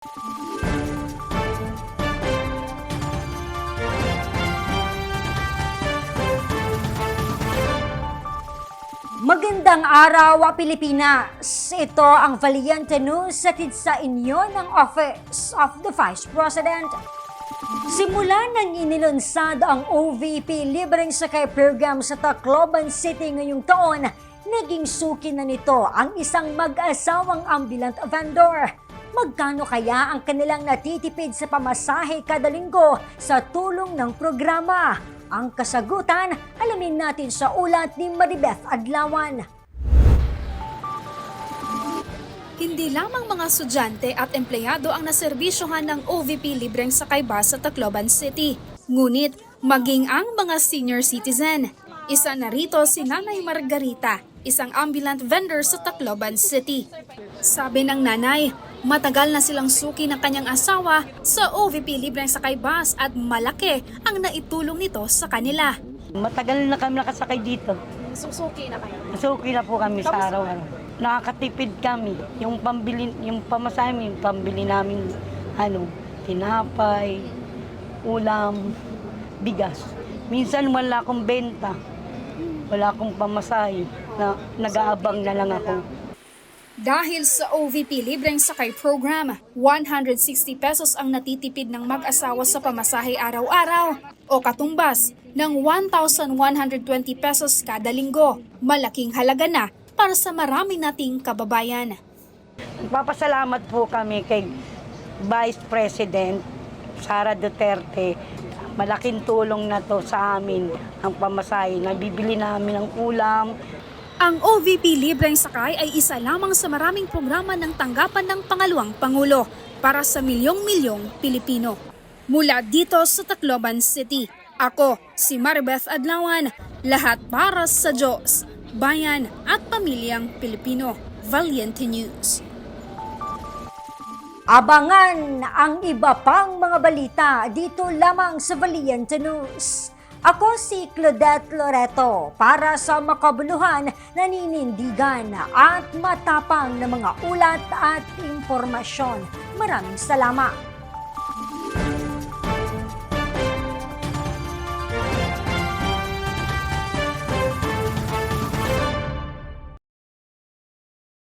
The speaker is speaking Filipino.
Magandang araw, Pilipinas! Ito ang Valiente News hatid sa inyo ng Office of the Vice President. Simula nang inilunsad ang OVP Libreng Sakay Program sa Tacloban City ngayong taon, naging suki na nito ang isang mag-asawang ambulant vendor. Magkano kaya ang kanilang natitipid sa pamasahe kada linggo sa tulong ng programa? Ang kasagutan, alamin natin sa ulat ni Maribeth Adlawan. Hindi lamang mga estudyante at empleyado ang naserbisyohan ng OVP Libreng Sakay Bus sa Tacloban City. Ngunit maging ang mga senior citizen. Isa na rito si Nanay Margarita, isang ambulant vendor sa Tacloban City. Sabi ng nanay, matagal na silang suki ng kanyang asawa sa OVP Libreng Sakay Bus at malaki ang naitulong nito sa kanila. Matagal na kami nakasakay dito. Susuki na kayo? Suki na po kami sa araw-araw. Nakakatipid kami. Yung pambili, yung pamasahe, yung pambili namin, tinapay, ulam, bigas. Minsan wala akong benta. Wala akong pamasahe. Nag-aabang na lang ako. Dahil sa OVP Libreng Sakay Program, 160 pesos ang natitipid ng mag-asawa sa pamasahe araw-araw o katumbas ng 1,120 pesos kada linggo. Malaking halaga na para sa marami nating kababayan. Nagpapasalamat po kami kay Vice President Sara Duterte. Malaking tulong na to sa amin ang pamasahe. Nabibili namin ng ulam. Ang OVP Libreng Sakay ay isa lamang sa maraming programa ng tanggapan ng Pangalawang Pangulo para sa milyong-milyong Pilipino. Mula dito sa Tacloban City, ako si Maribeth Adlawan, lahat para sa Diyos, bayan at pamilyang Pilipino. Valiente News. Abangan ang iba pang mga balita dito lamang sa Valiente News. Ako si Claudette Loreto para sa makabuluhan, naninindigan at matapang na mga ulat at impormasyon. Maraming salamat.